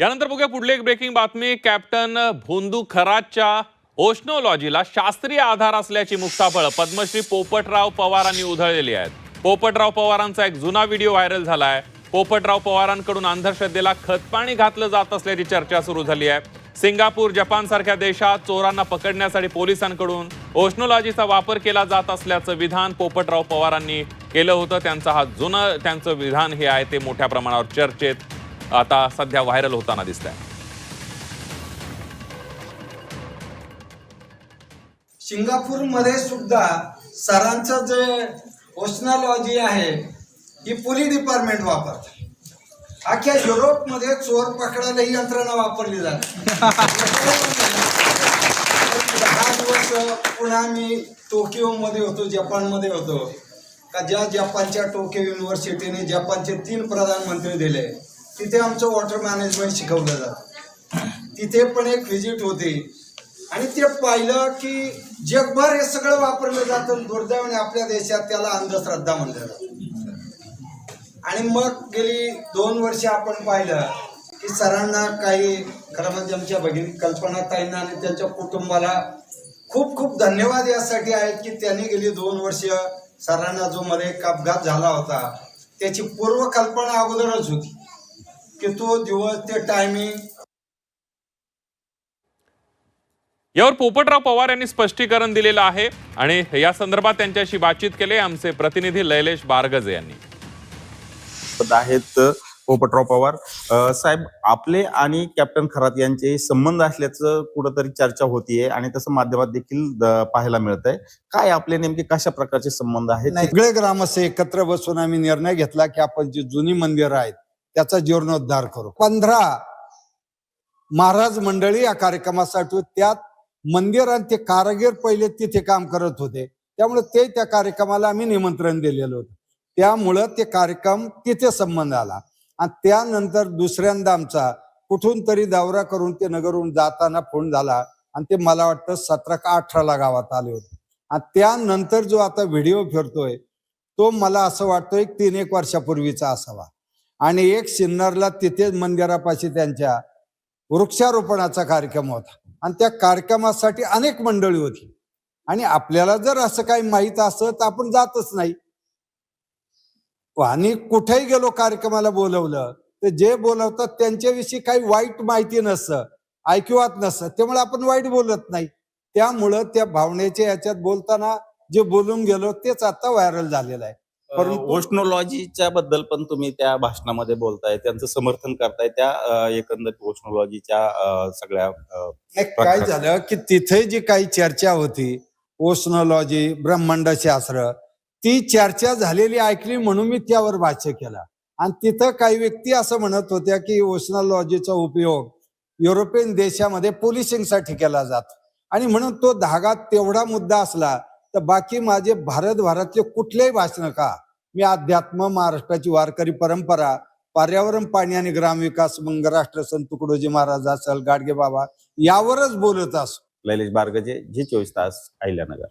यानंतर बघूया पुढली एक ब्रेकिंग बातमी। कॅप्टन भोंदू खरातच्या ओशनोलॉजीला शास्त्रीय आधार असल्याची मुक्ताफळं पद्मश्री पोपटराव पवारांनी उधळलेली आहेत। पोपटराव पवारांचा एक जुना व्हिडिओ व्हायरल झालाय। पोपटराव पवारांकडून अंधश्रद्धेला खतपाणी घातलं जात असल्याची चर्चा सुरू झाली आहे। सिंगापूर, जपान सारख्या देशात चोरांना पकडण्यासाठी पोलिसांकडून ओशनोलॉजीचा वापर केला जात असल्याचं विधान पोपटराव पवारांनी केलं होतं। त्यांचं विधान हे आहे ते मोठ्या प्रमाणावर चर्चेत आता सध्या व्हायरल होताना दिसत आहे। सिंगापूरमध्ये सुद्धा सरांचं जे ओशनोलॉजी आहे ही पोलीस डिपार्टमेंट वापरतात। अख्ख्या युरोपमध्ये चोर पकडायला ही यंत्रणा वापरली जाते। 10 दिवस पुन्हा मी टोकियोमध्ये होतो, जपानमध्ये होतो का ज्या जपानच्या टोकियो युनिव्हर्सिटीने जपानचे 3 प्रधानमंत्री दिले, तिथे आमचं वॉटर मॅनेजमेंट शिकवलं जातं। तिथे पण एक व्हिजिट होती आणि ते पाहिलं की जगभर हे सगळं वापरलं जातं। दुर्दैवाने आपल्या देशात त्याला अंधश्रद्धा म्हणलं जातं। आणि मग गेली 2 वर्ष आपण पाहिलं की सरांना काही खरं म्हणजे आमच्या भगिनी कल्पनाताईंना आणि त्यांच्या कुटुंबाला खूप खूप धन्यवाद यासाठी आहेत की त्यांनी गेली 2 वर्ष सरांना जो मध्ये एक अपघात झाला होता त्याची पूर्वकल्पना अगोदरच होती की तो दिवस ते टायमिंग। यावर पोपटराव पवार यांनी स्पष्टीकरण दिलेलं आहे आणि या संदर्भात त्यांच्याशी बातचीत केली आमचे प्रतिनिधी लैलेश बारगजे यांनी। आहेत पोपटराव पवार साहेब, आपले आणि कॅप्टन खरात यांचे संबंध असल्याचं कुठंतरी चर्चा होतीये आणि तसं माध्यमात देखील पाहायला मिळत आहे। काय आपले नेमके कशा प्रकारचे संबंध आहेत? सगळे ग्रामस्थ एकत्र बसून आम्ही निर्णय घेतला की आपण जी जुनी मंदिरं आहेत त्याचा जीर्णोद्धार करू। 15 महाराज मंडळी या कार्यक्रमासाठी, त्यात मंदिर आणि ते कारागीर पहिले तिथे काम करत होते, त्यामुळे ते त्या कार्यक्रमाला आम्ही निमंत्रण दिलेलं होतं। त्यामुळं ते कार्यक्रम तिथे संबंध आला आणि त्यानंतर दुसऱ्यांदा आमचा कुठून तरी दौरा करून ते नगरहून जाताना फोन झाला आणि ते मला वाटतं 17 का 18 गावात आले होते। आणि त्यानंतर जो आता व्हिडिओ फिरतोय तो मला असं वाटतोय 3-1 वर्षापूर्वीचा असावा आणि एक सिन्नरला तिथे मंदिरापाशी त्यांच्या वृक्षारोपणाचा कार्यक्रम होता आणि त्या कार्यक्रमासाठी अनेक मंडळी होती आणि आपल्याला जर असं काही माहीत असतं तर आपण जातच नाही। आणि कुठेही गेलो कार्यक्रमाला बोलवलं तर जे बोलवतात त्यांच्याविषयी काही वाईट माहिती नसतं, ऐकिवात नसतं, त्यामुळे आपण वाईट बोलत नाही। त्यामुळं त्या भावनेच्या याच्यात बोलताना जे बोलून गेलो तेच आता व्हायरल झालेलं आहे। परंतु ओशनोलॉजीच्या बद्दल पण तुम्ही त्या भाषणामध्ये बोलताय, त्यांचं समर्थन करताय त्या एकंदरीत ओशनोलॉजीच्या सगळ्या काय झालं की तिथे जी काही चर्चा होती ओशनोलॉजी, ब्रह्मांडशास्त्र, ती चर्चा झालेली ऐकली म्हणून मी त्यावर भाष्य केला आणि तिथं काही व्यक्ती असं म्हणत होत्या की ओशनोलॉजीचा उपयोग युरोपियन देशामध्ये पोलिसिंगसाठी केला जातो आणि म्हणून तो धागा तेवढा मुद्दा असला तर बाकी माझे भारतभरातले कुठलेही भाषण का, मी अध्यात्म, महाराष्ट्राची वारकरी परंपरा, पर्यावरण, पाणी आणि ग्रामविकास, मंगराष्ट्र, संत तुकडोजी महाराज असेल, गाडगे बाबा, यावरच बोलत असो। लैलेश बारगजे, झी 24 तास, अहिल्यानगर।